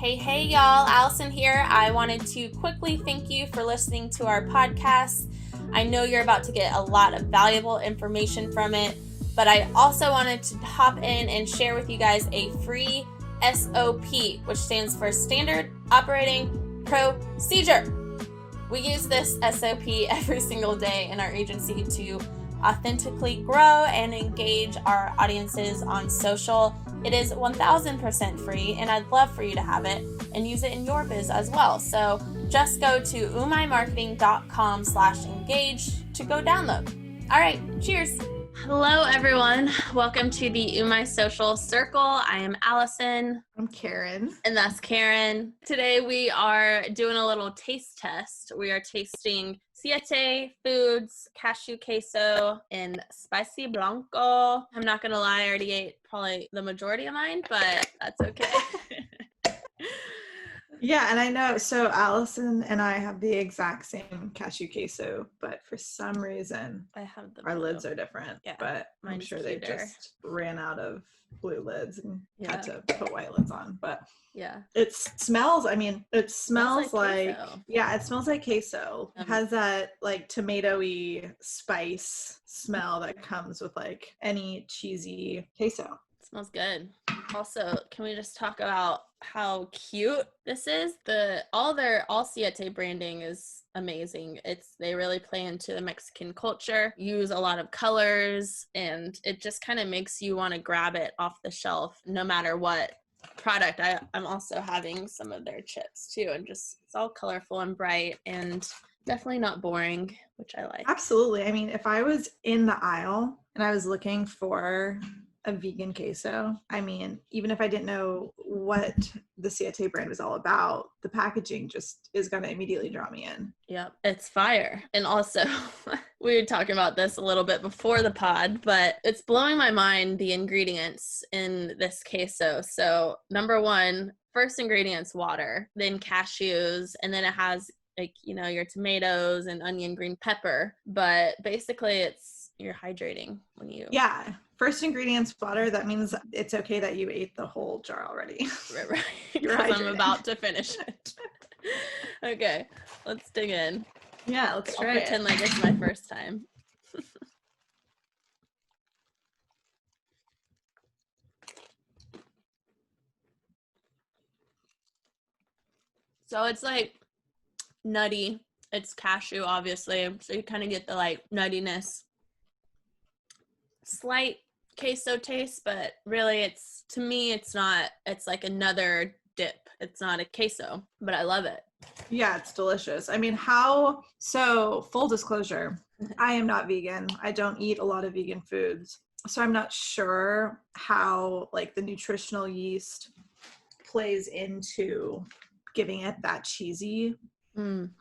Hey, y'all. Allison here. I wanted to quickly thank you for listening to our podcast. I know you're about to get a lot of valuable information from it, but I also wanted to hop in and share with you guys a free SOP, which stands for Standard Operating Procedure. We use this SOP every single day in our agency to authentically grow and engage our audiences on social. It is 1000% free, and I'd love for you to have it and use it in your biz as well. So just go to umaimarketing.com/engage to go download. All right, cheers. Hello, everyone. Welcome to the UMAI Social Circle. I am Allison. I'm Karen. And that's Karen. Today we are doing a little taste test. We are tasting Siete Foods, cashew queso, and spicy blanco. I'm not going to lie, I already ate probably the majority of mine, but that's okay. Yeah, and I know, so Allison and I have the exact same cashew queso, but for some reason, I have our lids are different. Yeah, but I'm sure they just ran out of blue lids and had to put white lids on. But yeah, it smells like it smells like queso. It has that like tomatoey spice smell that comes with like any cheesy queso. It smells good. Also, can we just talk about how cute this is? All Siete branding is amazing. They really play into the Mexican culture, use a lot of colors, and it just kind of makes you want to grab it off the shelf no matter what product. I'm also having some of their chips too, and just it's all colorful and bright and definitely not boring, which I like. Absolutely. I mean, if I was in the aisle and I was looking for a vegan queso, I mean, even if I didn't know what the Siete brand was all about, the packaging just is going to immediately draw me in. Yep, it's fire. And also, we were talking about this a little bit before the pod, but it's blowing my mind, the ingredients in this queso. So number one, first ingredient's water, then cashews, and then it has your tomatoes and onion, green pepper. But basically you're hydrating when you... Yeah. First ingredient's water. That means it's okay that you ate the whole jar already. Right. Because I'm about to finish it. Okay, let's dig in. Yeah, let's try I'll pretend like it's my first time. So it's like nutty. It's cashew, obviously. So you kind of get the like nuttiness. Slight queso taste, but really it's like another dip. It's not a queso, but I love it. Yeah, it's delicious. I mean, so full disclosure, I am not vegan. I don't eat a lot of vegan foods. So I'm not sure how like the nutritional yeast plays into giving it that cheesy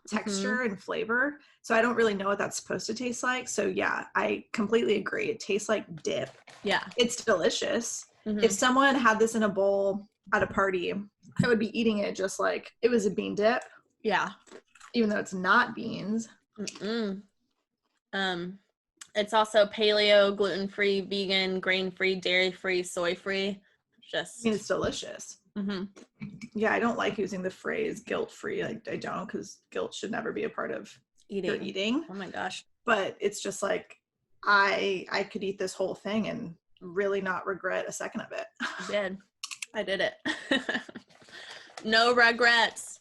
texture and flavor. So I don't really know what that's supposed to taste like. So yeah, I completely agree. It tastes like dip. Yeah. It's delicious. If someone had this in a bowl at a party, I would be eating it just like it was a bean dip. Yeah. Even though it's not beans. It's also paleo, gluten-free, vegan, grain-free, dairy-free, soy-free. I mean, it's delicious. Yeah, I don't like using the phrase guilt-free. Like I don't, because guilt should never be a part of your eating. Oh my gosh. But it's just like I could eat this whole thing and really not regret a second of it. I did it. No regrets.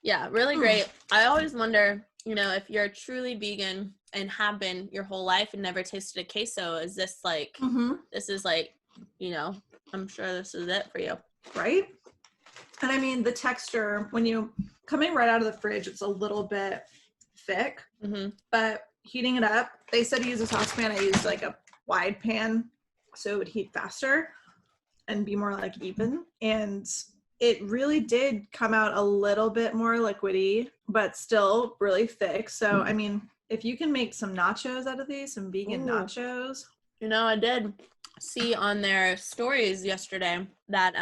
Yeah, really great. I always wonder, if you're truly vegan and have been your whole life and never tasted a queso, is this like, this is like, I'm sure this is it for you. Right? And I mean, the texture, when you coming right out of the fridge, it's a little bit thick, but heating it up, they said to use a saucepan. I used like a wide pan so it would heat faster and be more like even. And it really did come out a little bit more liquidy, but still really thick. So, I mean, if you can make some nachos out of these, some vegan nachos. I did see on their stories yesterday that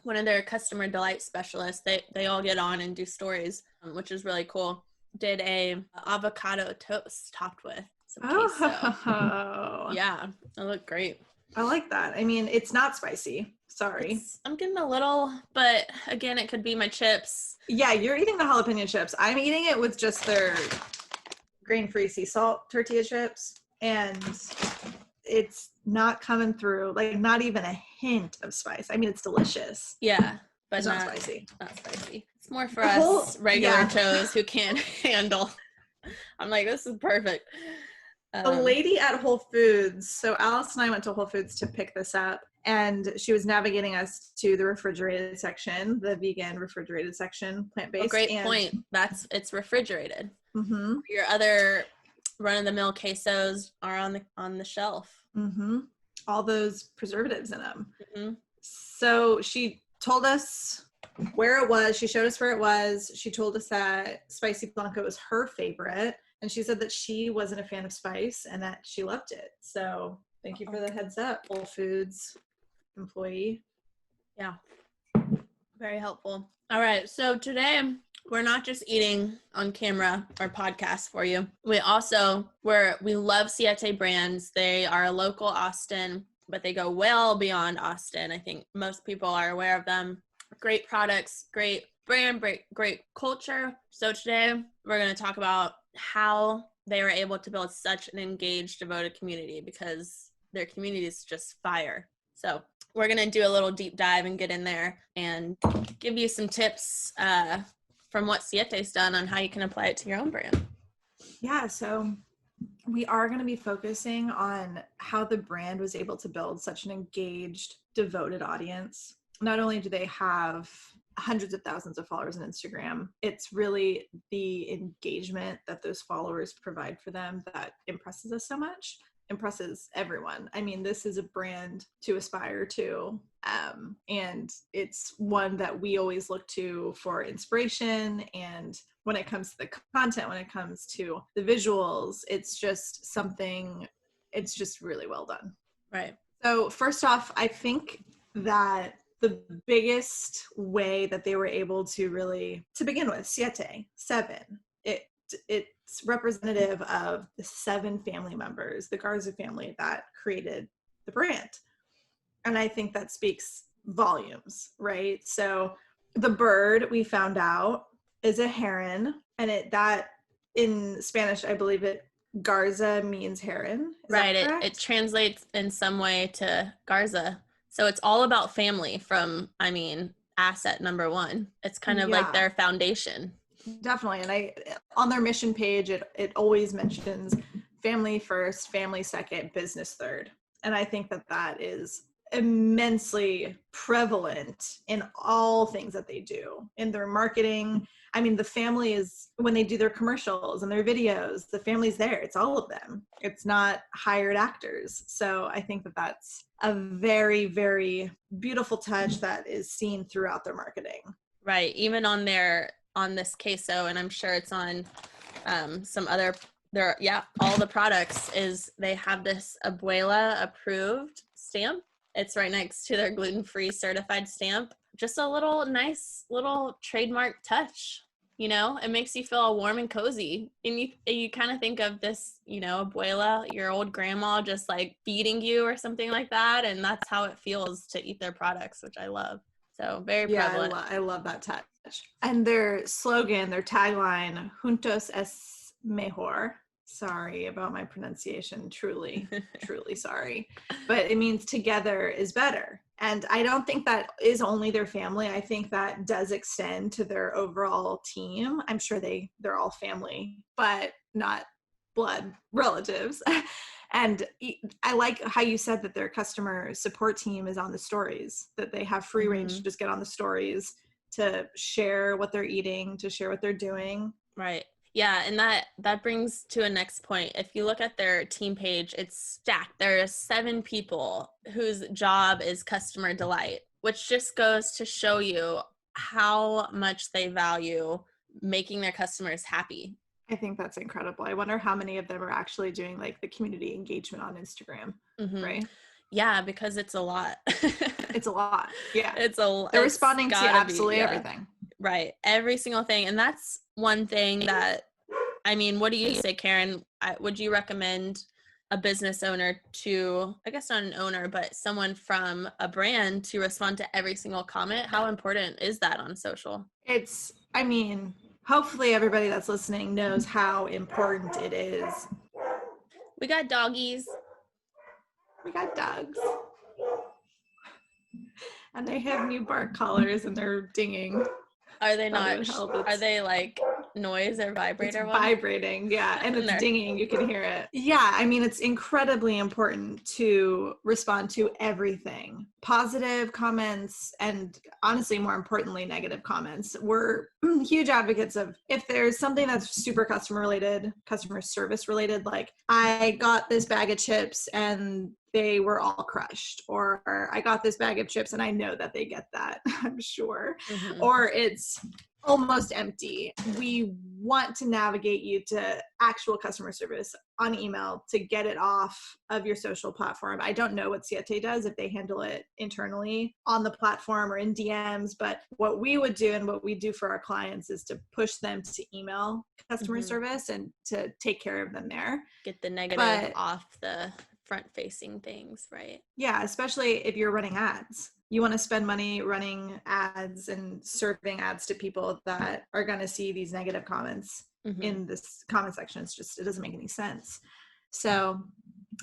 one of their customer delight specialists, they all get on and do stories, which is really cool, did a avocado toast topped with some queso. Oh. Yeah, it looked great. I like that. I mean, it's not spicy. Sorry. I'm getting a little, but again, it could be my chips. Yeah, you're eating the jalapeno chips. I'm eating it with just their grain-free sea salt tortilla chips, and it's not coming through, like not even a hint of spice. I mean, it's delicious. Yeah, but it's not spicy. Not spicy. It's more for us regular Joes who can't handle. I'm like, this is perfect. The lady at Whole Foods, so Alice and I went to Whole Foods to pick this up, and she was navigating us to the refrigerated section, the vegan refrigerated section, plant-based. Great point. It's refrigerated. Mm-hmm. Your other run-of-the-mill quesos are on the shelf. Mm-hmm. All those preservatives in them. Mm-hmm. So she told us where it was. She showed us where it was. She told us that Spicy Blanco was her favorite. And she said that she wasn't a fan of spice and that she loved it. So thank you for the heads up, Whole Foods employee. Yeah. Very helpful. All right. So today we're not just eating on camera or podcast for you. We love Siete brands. They are a local Austin, but they go well beyond Austin. I think most people are aware of them. Great products, great brand, great culture. So today we're going to talk about how they were able to build such an engaged, devoted community, because their community is just fire. So we're going to do a little deep dive and get in there and give you some tips from what Siete's done on how you can apply it to your own brand. Yeah, so we are going to be focusing on how the brand was able to build such an engaged, devoted audience. Not only do they have hundreds of thousands of followers on Instagram, it's really the engagement that those followers provide for them that impresses us so much, impresses everyone. I mean, this is a brand to aspire to, and it's one that we always look to for inspiration. And when it comes to the content, when it comes to the visuals, it's just really well done. Right. So first off, I think that the biggest way that they were able to begin with, Siete, 7, it's representative of the 7 family members, the Garza family that created the brand. And I think that speaks volumes, right? So the bird, we found out, is a heron, and that in Spanish, I believe Garza means heron. Right. It translates in some way to Garza. So it's all about family from, asset number 1. It's kind of like their foundation. Definitely. And on their mission page, it always mentions family first, family second, business third. And I think that is immensely prevalent in all things that they do in their marketing. I mean, the family is, when they do their commercials and their videos, the family's there. It's all of them. It's not hired actors. So I think that's a very, very beautiful touch that is seen throughout their marketing. Right. Even on this queso, and I'm sure it's on some other, all the products, is they have this Abuela approved stamp. It's right next to their gluten-free certified stamp. Just a nice little trademark touch. You know, it makes you feel warm and cozy. And you kind of think of this, Abuela, your old grandma, just like feeding you or something like that. And that's how it feels to eat their products, which I love. So very prevalent. I love that touch. And their slogan, their tagline, Juntos es mejor. Sorry about my pronunciation, truly sorry. But it means together is better. And I don't think that is only their family. I think that does extend to their overall team. I'm sure they're all family, but not blood relatives. And I like how you said that their customer support team is on the stories, that they have free range to just get on the stories to share what they're eating, to share what they're doing. Right. Yeah, and that brings to a next point. If you look at their team page, it's stacked. There are 7 people whose job is customer delight, which just goes to show you how much they value making their customers happy. I think that's incredible. I wonder how many of them are actually doing like the community engagement on Instagram, right? Yeah, because it's a lot. It's a lot. Yeah. They're responding to absolutely everything. Right. Every single thing. And that's one thing that, what do you say, Karen? Would you recommend a business owner to, I guess not an owner, but someone from a brand to respond to every single comment? How important is that on social? Hopefully everybody that's listening knows how important it is. We got doggies. We got dogs. And they have new bark collars and they're dinging. Are they not? Are they like noise or vibrator? It's vibrating, yeah, and it's dinging. You can hear it. Yeah, I mean, it's incredibly important to respond to everything. Positive comments and honestly, more importantly, negative comments. We're huge advocates of if there's something that's super customer service related, like I got this bag of chips and they were all crushed, or I got this bag of chips and I know that they get that, I'm sure, or it's almost empty. We want to navigate you to actual customer service on email to get it off of your social platform. I don't know what Siete does, if they handle it internally on the platform or in DMs, but what we would do and what we do for our clients is to push them to email customer service and to take care of them there. Get the negative off the front-facing things, right? Yeah, especially if you're running ads. You want to spend money running ads and serving ads to people that are going to see these negative comments in this comment section. It doesn't make any sense. So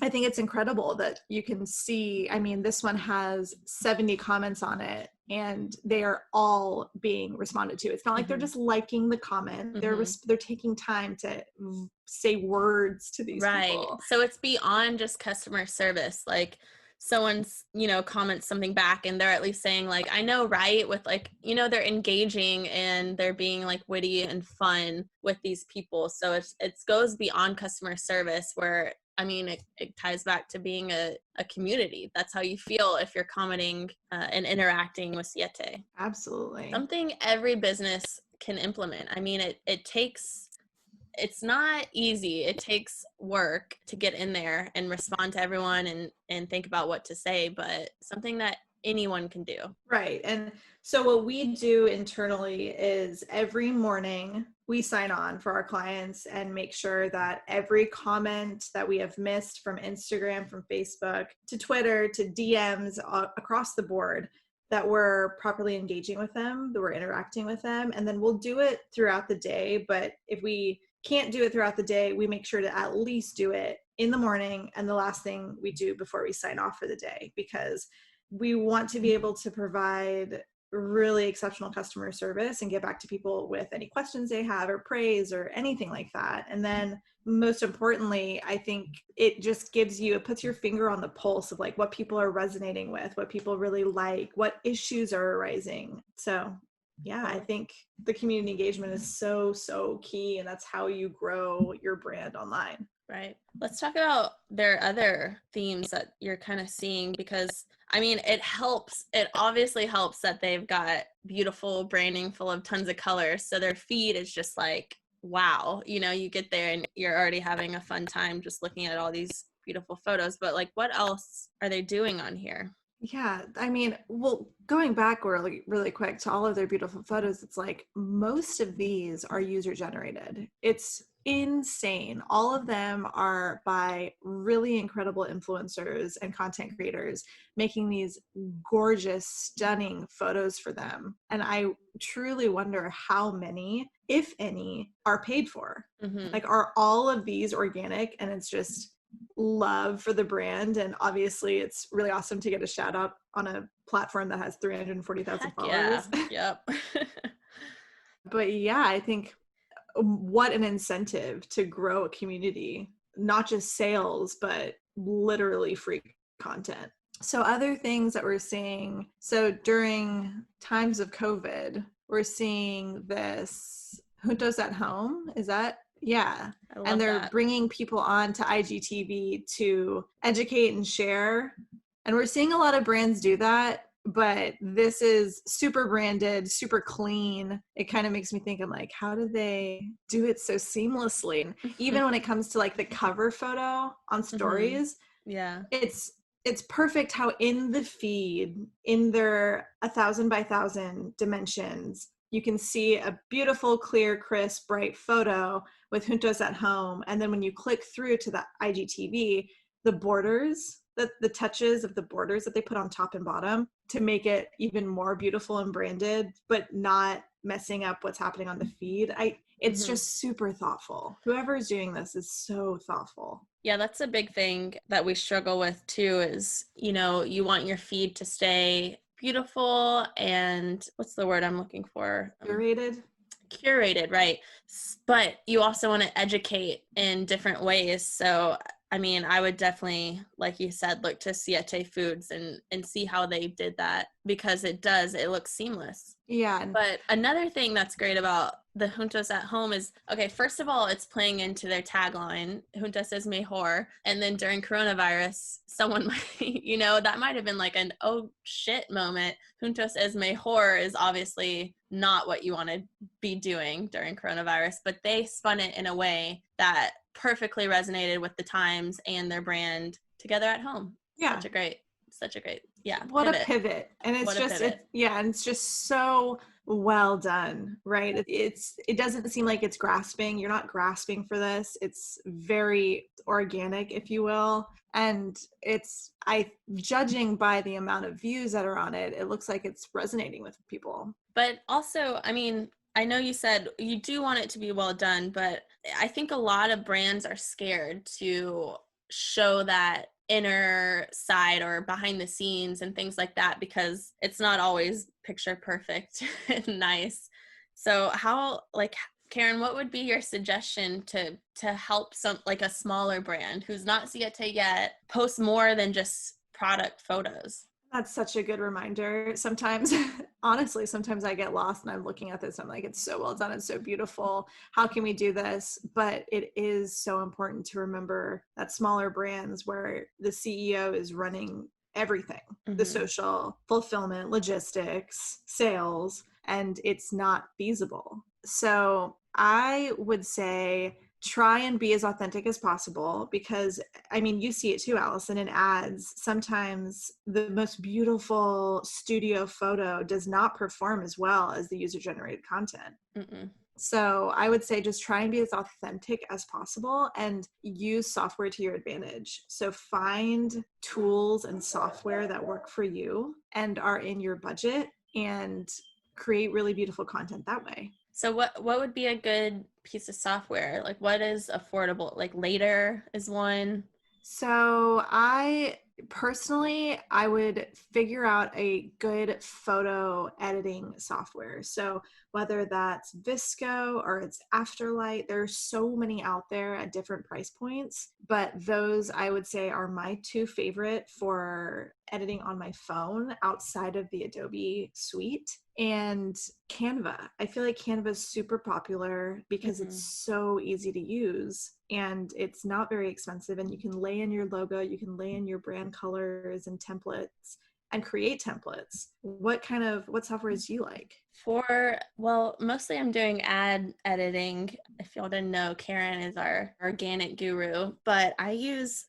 I think it's incredible that you can see, I mean, this one has 70 comments on it and they are all being responded to. It's not like they're just liking the comment. They're taking time to say words to these people. So it's beyond just customer service. Like someone's, comments something back and they're at least saying like, I know, right? With like, they're engaging and they're being like witty and fun with these people. So it goes beyond customer service where, I mean, it ties back to being a community. That's how you feel if you're commenting and interacting with Siete. Absolutely. Something every business can implement. I mean, it's not easy. It takes work to get in there and respond to everyone and think about what to say, but something that anyone can do. Right. And so what we do internally is every morning we sign on for our clients and make sure that every comment that we have missed from Instagram, from Facebook to Twitter to DMs across the board, that we're properly engaging with them, that we're interacting with them. And then we'll do it throughout the day. But if we can't do it throughout the day, we make sure to at least do it in the morning and the last thing we do before we sign off for the day, because we want to be able to provide really exceptional customer service and get back to people with any questions they have or praise or anything like that. And then most importantly, I think it just it puts your finger on the pulse of like what people are resonating with, what people really like, what issues are arising. So yeah, I think the community engagement is so, so key, and that's how you grow your brand online. Right. Let's talk about their other themes that you're kind of seeing, because I mean, it obviously helps that they've got beautiful branding full of tons of colors. So their feed is just like, wow, you get there and you're already having a fun time just looking at all these beautiful photos. But like, what else are they doing on here? Yeah, I mean, well, going back really, really quick to all of their beautiful photos, it's like most of these are user generated. It's insane. All of them are by really incredible influencers and content creators making these gorgeous, stunning photos for them. And I truly wonder how many, if any, are paid for. Like, are all of these organic and it's just love for the brand? And obviously it's really awesome to get a shout out on a platform that has 340,000 followers. Yeah. Yep. But yeah, I think what an incentive to grow a community, not just sales, but literally free content. So other things that we're seeing, so during times of COVID, we're seeing this Juntos at Home. Is that? Yeah. And they're bringing people on to IGTV to educate and share. And we're seeing a lot of brands do that, but this is super branded, super clean. It kind of makes me think, I'm like, how do they do it so seamlessly? And even when it comes to like the cover photo on stories, yeah, it's perfect how in the feed, in their 1,000 by 1,000 dimensions, you can see a beautiful, clear, crisp, bright photo with Juntos at Home. And then when you click through to the IGTV, the borders, the touches of the borders that they put on top and bottom to make it even more beautiful and branded, but not messing up what's happening on the feed. It's just super thoughtful. Whoever is doing this is so thoughtful. Yeah, that's a big thing that we struggle with too is, you know, you want your feed to stay beautiful and what's the word I'm looking for? Curated, right? But you also want to educate in different ways. So, I mean, I would definitely, like you said, look to Siete Foods and see how they did that because it looks seamless. Yeah. But another thing that's great about the Juntos at Home is, okay, first of all, it's playing into their tagline, Juntas es mejor. And then during coronavirus, someone might, you know, that might have been like an, oh shit moment. Juntos es mejor is obviously not what you want to be doing during coronavirus, but they spun it in a way that perfectly resonated with the times and their brand together at home. Yeah. Such a great, yeah. What a pivot. And it's and it's just so well done, right? It doesn't seem like it's grasping. You're not grasping for this. It's very organic, if you will. And judging by the amount of views that are on it, it looks like it's resonating with people. But also, I mean, I know you said you do want it to be well done, but I think a lot of brands are scared to show that inner side or behind the scenes and things like that because it's not always picture perfect and nice. So Karen, what would be your suggestion to help a smaller brand who's not Siete yet post more than just product photos? That's such a good reminder. Sometimes, honestly, sometimes I get lost and I'm looking at this. I'm like, it's so well done. It's so beautiful. How can we do this? But it is so important to remember that smaller brands where the CEO is running everything, the social, fulfillment, logistics, sales, and it's not feasible. So I would say try and be as authentic as possible because, I mean, you see it too, Allison, in ads. Sometimes the most beautiful studio photo does not perform as well as the user-generated content. So I would say just try and be as authentic as possible and use software to your advantage. So find tools and software that work for you and are in your budget and create really beautiful content that way. So what would be a good piece of software? Like what is affordable? Like Later is one. So I would figure out a good photo editing software. So whether that's Visco or it's Afterlight, there's so many out there at different price points, but those I would say are my two favorite for editing on my phone outside of the Adobe suite. And Canva. I feel like Canva is super popular because it's so easy to use and it's not very expensive, and you can lay in your logo, you can lay in your brand colors and templates and create templates. What software do you like? Mostly I'm doing ad editing. If y'all didn't know, Karen is our organic guru, but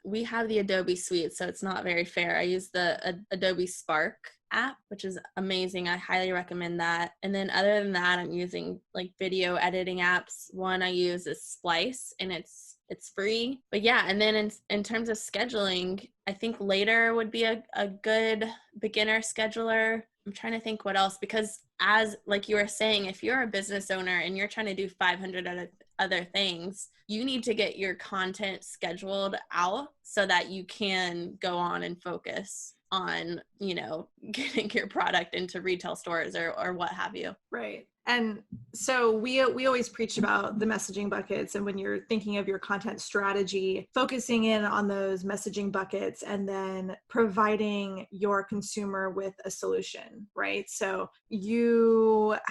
we have the Adobe suite, so it's not very fair. I use the Adobe Spark app, which is amazing. I highly recommend that. And then other than that, I'm using like video editing apps. One I use is Splice, and it's free. But yeah, and then in terms of scheduling, I think Later would be a good beginner scheduler. I'm trying to think what else, because as like you were saying, if you're a business owner and you're trying to do 500 other things, you need to get your content scheduled out so that you can go on and focus on, you know, getting your product into retail stores or what have you. Right. And so we always preach about the messaging buckets. And when you're thinking of your content strategy, focusing in on those messaging buckets and then providing your consumer with a solution, right? So you're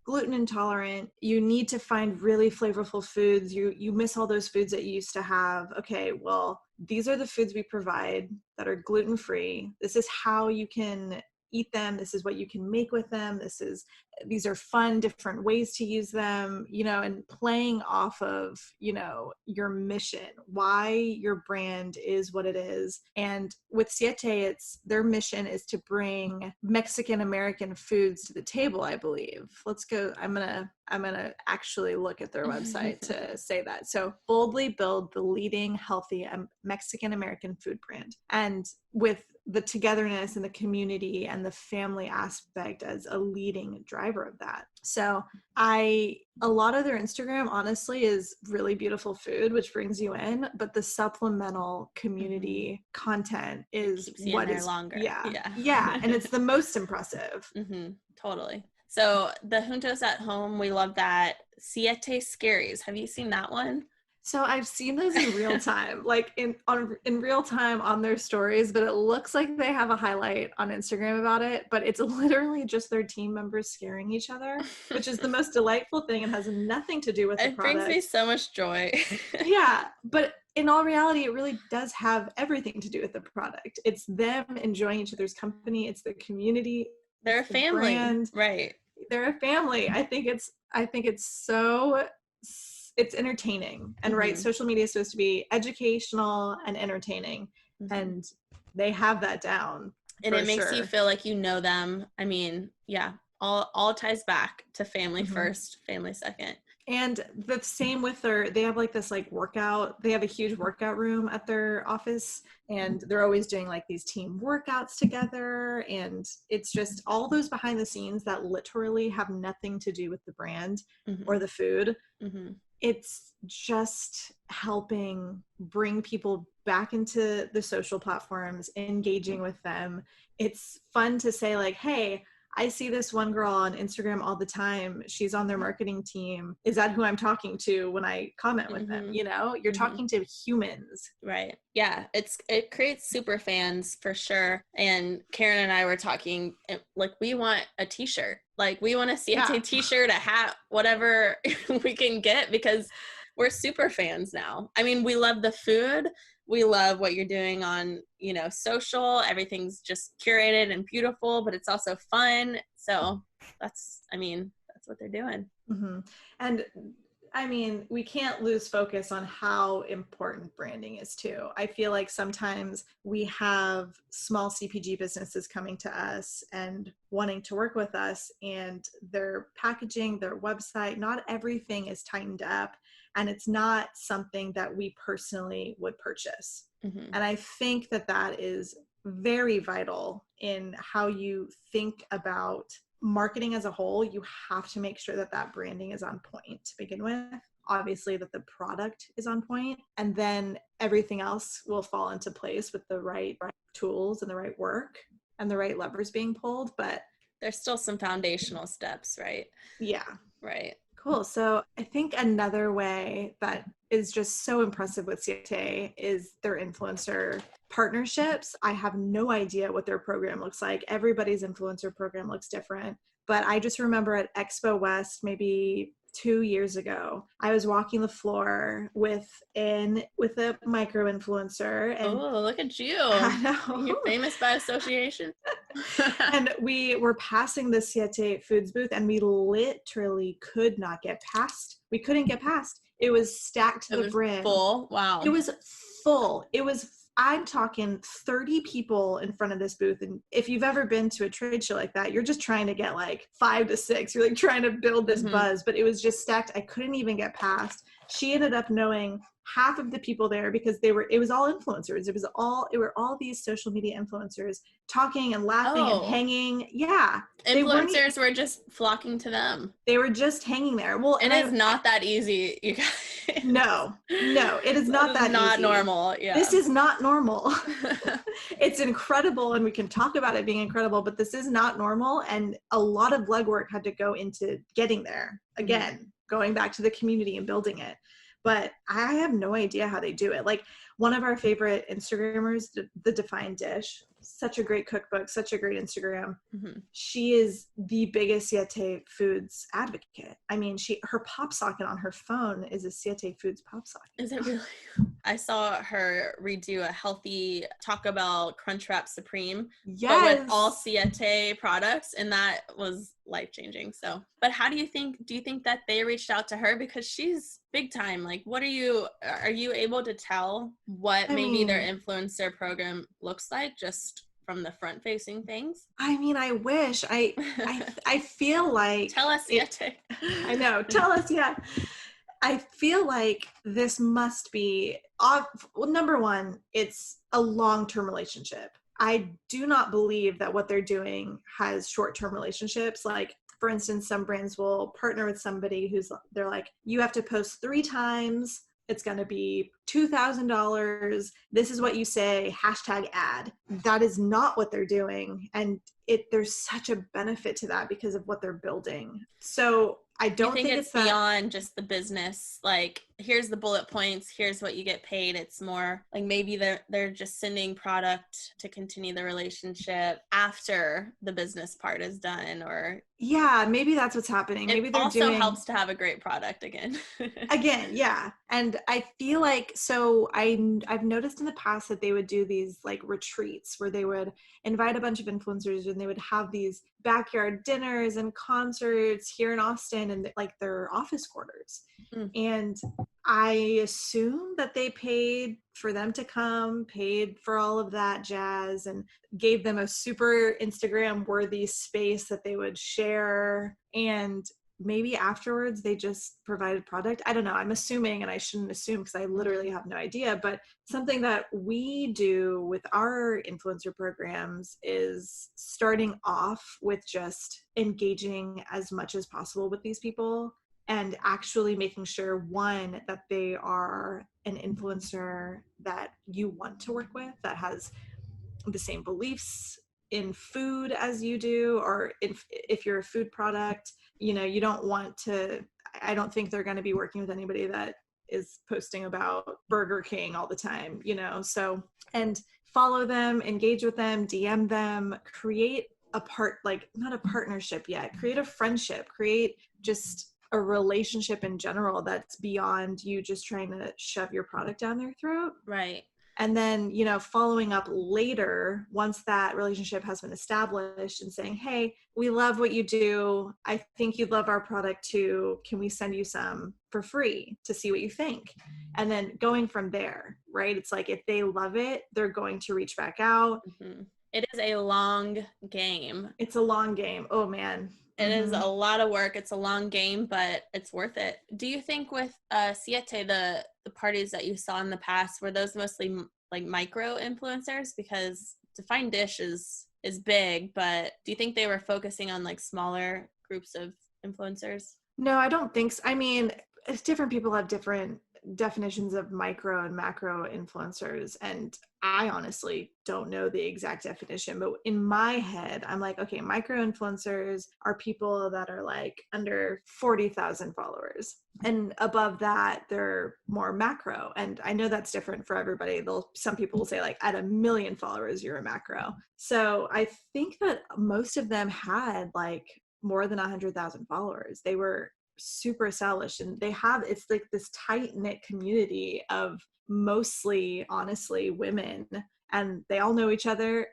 gluten intolerant, you need to find really flavorful foods. You miss all those foods that you used to have. Okay, well, these are the foods we provide that are gluten-free. This is how you can eat them. This is what you can make with them. These are fun, different ways to use them, you know, and playing off of, you know, your mission, why your brand is what it is. And with Siete, their mission is to bring Mexican American foods to the table, I believe. Let's go. I'm gonna actually look at their website to say that. So boldly build the leading healthy Mexican American food brand. And with the togetherness and the community and the family aspect as a leading driver of that. So a lot of their Instagram honestly is really beautiful food, which brings you in, but the supplemental community content is what is longer. Yeah. And it's the most impressive. Totally. So the Juntos at Home, we love that. Siete Scaries. Have you seen that one? So I've seen those in real time, like in real time on their stories, but it looks like they have a highlight on Instagram about it, but it's literally just their team members scaring each other, which is the most delightful thing and has nothing to do with the product. It brings me so much joy. Yeah, but in all reality, it really does have everything to do with the product. It's them enjoying each other's company. It's the community. They're a family, brand. Right? They're a family. I think it's entertaining, and right, social media is supposed to be educational and entertaining, and they have that down. And it makes you feel like you know them. I mean, yeah, all ties back to family first, family second. And the same with they have like this like workout, they have a huge workout room at their office, and they're always doing like these team workouts together. And it's just all those behind the scenes that literally have nothing to do with the brand or the food. It's just helping bring people back into the social platforms, engaging with them. It's fun to say like, hey, I see this one girl on Instagram all the time. She's on their marketing team. Is that who I'm talking to when I comment with them? You know, you're talking to humans. Right. Yeah. It creates super fans for sure. And Karen and I were talking, like, we want a t-shirt. Like, we want to see a t-shirt, a hat, whatever we can get, because we're super fans now. I mean, we love the food. We love what you're doing on, you know, social. Everything's just curated and beautiful, but it's also fun. So that's what they're doing. And I mean, we can't lose focus on how important branding is too. I feel like sometimes we have small CPG businesses coming to us and wanting to work with us, and their packaging, their website, not everything is tightened up. And it's not something that we personally would purchase. And I think that is very vital in how you think about marketing as a whole. You have to make sure that branding is on point to begin with. Obviously that the product is on point, and then everything else will fall into place with the right tools and the right work and the right levers being pulled. But there's still some foundational steps, right? Yeah. Right. Cool. So I think another way that is just so impressive with Siete is their influencer partnerships. I have no idea what their program looks like. Everybody's influencer program looks different. But I just remember at Expo West, maybe 2 years ago, I was walking the floor with a micro influencer. And oh, look at you. I know. You're famous by association. And we were passing the Siete Foods booth, and we literally could not get past. We couldn't get past. It was stacked to the brim. Full. Wow. It was full. I'm talking 30 people in front of this booth. And if you've ever been to a trade show like that, you're just trying to get like 5 to 6. You're like trying to build this buzz, but it was just stacked. I couldn't even get past. She ended up knowing half of the people there because it was all influencers. It were all these social media influencers talking and laughing and hanging. Yeah. Influencers were just flocking to them. They were just hanging there. Well, and it's not that easy, you guys. No, it is not that easy. Not normal. Yeah. This is not normal. It's incredible, and we can talk about it being incredible, but this is not normal. And a lot of legwork had to go into getting there. Again, going back to the community and building it. But I have no idea how they do it. Like, one of our favorite Instagrammers, the Defined Dish, such a great cookbook, such a great Instagram. Mm-hmm. She is the biggest Siete Foods advocate. I mean, her pop socket on her phone is a Siete Foods pop socket. Is it really? I saw her redo a healthy Taco Bell Crunchwrap Supreme, but with all Siete products, and that was life-changing. So, but how do you think that they reached out to her? Because she's big time. Like, are you able to tell what maybe their influencer program looks like just from the front facing things? I mean, I wish I feel like tell us, Siete. I know. Tell us, yeah. I feel like this must be, well, number one, it's a long-term relationship. I do not believe that what they're doing has short-term relationships. Like, for instance, some brands will partner with somebody they're like, you have to post 3 times. It's going to be $2,000. This is what you say, #ad. That is not what they're doing. And there's such a benefit to that because of what they're building. So I don't think it's beyond just the business. Like, here's the bullet points. Here's what you get paid. It's more like maybe they're just sending product to continue the relationship after the business part is done, or yeah, maybe that's what's happening. Maybe they're also helps to have a great product again. Again, yeah. And I feel like, so I've noticed in the past that they would do these like retreats where they would invite a bunch of influencers and they would have these backyard dinners and concerts here in Austin and like their office quarters. And I assume that they paid for them to come, paid for all of that jazz, and gave them a super Instagram worthy space that they would share. And maybe afterwards they just provided product. I don't know. I'm assuming, and I shouldn't assume because I literally have no idea, but something that we do with our influencer programs is starting off with just engaging as much as possible with these people and actually making sure, one, that they are an influencer that you want to work with, that has the same beliefs in food as you do, or if you're a food product, you don't want to, I don't think they're going to be working with anybody that is posting about Burger King all the time, so, and follow them, engage with them, DM them, create not a partnership yet, create a friendship, create just a relationship in general that's beyond you just trying to shove your product down their throat. Right. And then, following up later, once that relationship has been established, and saying, hey, we love what you do. I think you'd love our product too. Can we send you some for free to see what you think? And then going from there, right? It's like, if they love it, they're going to reach back out. Mm-hmm. It is a long game. It's a long game. Oh, man. It is a lot of work. It's a long game, but it's worth it. Do you think with Siete, the parties that you saw in the past, were those mostly like micro influencers? Because Defined Dish is big, but do you think they were focusing on like smaller groups of influencers? No, I don't think so. I mean, different people have different definitions of micro and macro influencers, and I honestly don't know the exact definition, but in my head I'm like, okay, micro influencers are people that are like under 40,000 followers, and above that they're more macro. And I know that's different for everybody. Some people will say like at 1 million followers you're a macro. So I think that most of them had like more than 100,000 followers. They were super established, and it's like this tight-knit community of mostly, honestly, women, and they all know each other.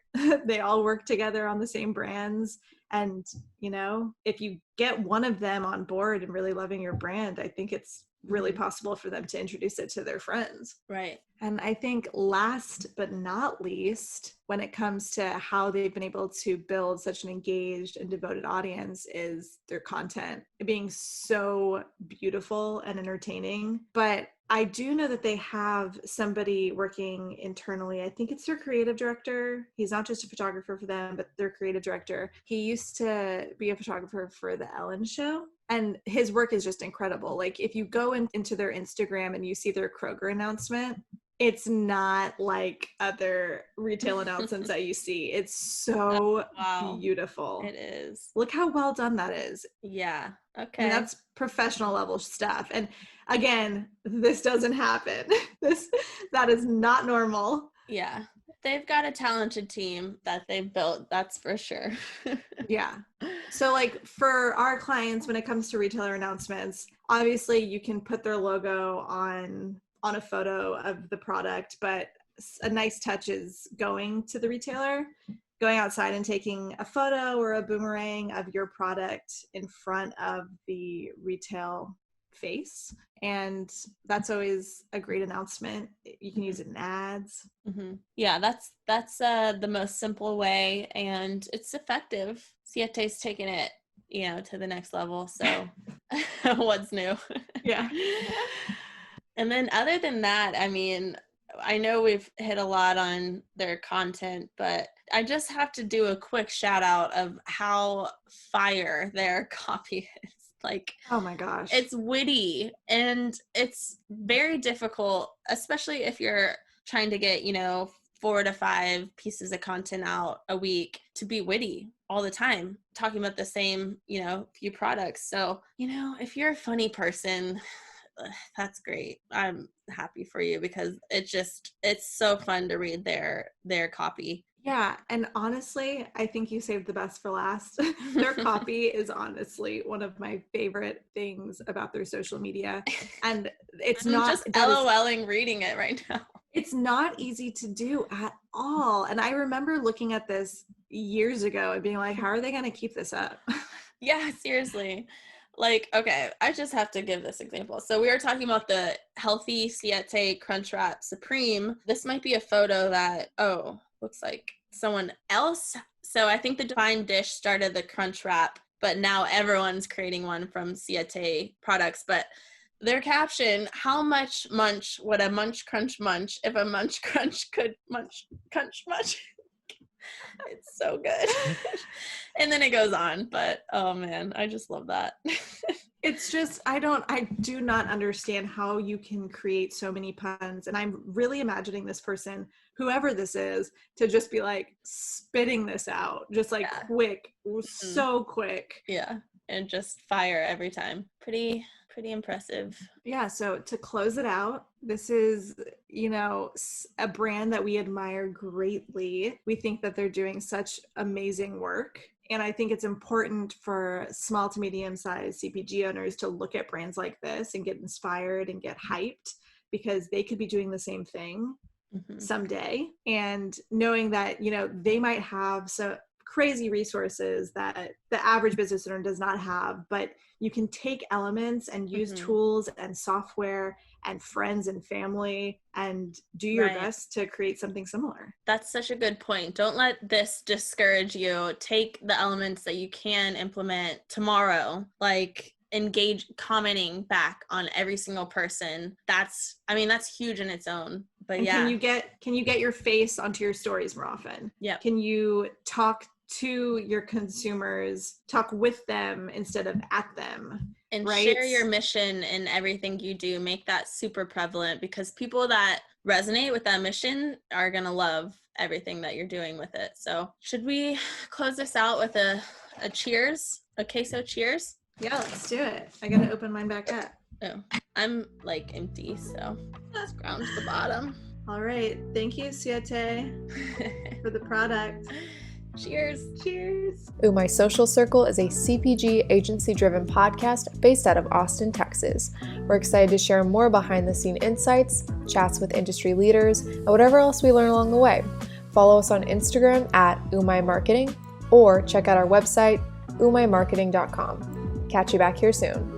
They all work together on the same brands, and if you get one of them on board and really loving your brand, I think it's really possible for them to introduce it to their friends. Right. And I think last but not least, when it comes to how they've been able to build such an engaged and devoted audience, is their content being so beautiful and entertaining. But I do know that they have somebody working internally. I think it's their creative director. He's not just a photographer for them, but their creative director. He used to be a photographer for the Ellen Show. And his work is just incredible. Like, if you go into their Instagram and you see their Kroger announcement, it's not like other retail announcements that you see. It's so beautiful. It is. Look how well done that is. Yeah. Okay. And that's professional level stuff. And again, this doesn't happen. That is not normal. Yeah. they've got a talented team that they've built, that's for sure. Yeah. So like for our clients, when it comes to retailer announcements, obviously you can put their logo on a photo of the product, but a nice touch is going to the retailer, going outside and taking a photo or a boomerang of your product in front of the retail face. And that's always a great announcement. You can use it in ads. Mm-hmm. Yeah, that's the most simple way, and it's effective. Siete's taken it, to the next level. So what's new? Yeah. And then other than that, I mean, I know we've hit a lot on their content, but I just have to do a quick shout out of how fire their copy is. Like, oh my gosh, it's witty and it's very difficult, especially if you're trying to get, 4 to 5 pieces of content out a week, to be witty all the time, talking about the same, few products. So, if you're a funny person, that's great. I'm happy for you, because it's so fun to read their copy. Yeah, and honestly, I think you saved the best for last. Their copy is honestly one of my favorite things about their social media, and it's I'm not just LOLing reading it right now. It's not easy to do at all. And I remember looking at this years ago and being like, how are they going to keep this up? Yeah, seriously. Like, okay, I just have to give this example. So we were talking about the healthy Siete Crunchwrap Supreme. This might be a photo that, looks like someone else. So I think the Divine Dish started the Crunchwrap, but now everyone's creating one from Siete products. But their caption, how much munch would a munch crunch munch if a munch crunch could munch crunch munch? It's so good. And then it goes on, but oh man, I just love that. It's just, I do not understand how you can create so many puns. And I'm really imagining this person, whoever this is, to just be like spitting this out, just like quick, so quick. Yeah. And just fire every time. Pretty impressive. Yeah. So to close it out, this is, a brand that we admire greatly. We think that they're doing such amazing work. And I think it's important for small to medium-sized CPG owners to look at brands like this and get inspired and get hyped, because they could be doing the same thing someday. And knowing that, they might have some crazy resources that the average business owner does not have, but you can take elements and use tools and software and friends and family and do your best to create something similar. That's such a good point. Don't let this discourage you. Take the elements that you can implement tomorrow, like engage commenting back on every single person. That's huge in its own. But and can you get your face onto your stories more often? Yeah. Can you talk to your consumers, talk with them instead of at them, and share your mission in everything you do. Make that super prevalent, because people that resonate with that mission are going to love everything that you're doing with it. So should we close this out with a cheers, a queso cheers? Yeah, let's do it. I got to open mine back up. Oh, I'm like empty, so let's ground to the bottom. All right. Thank you, Siete, for the product. Cheers. Cheers. UMAI Social Circle is a CPG agency-driven podcast based out of Austin, Texas. We're excited to share more behind-the-scene insights, chats with industry leaders, and whatever else we learn along the way. Follow us on Instagram at UMAI Marketing, or check out our website, umaimarketing.com. Catch you back here soon.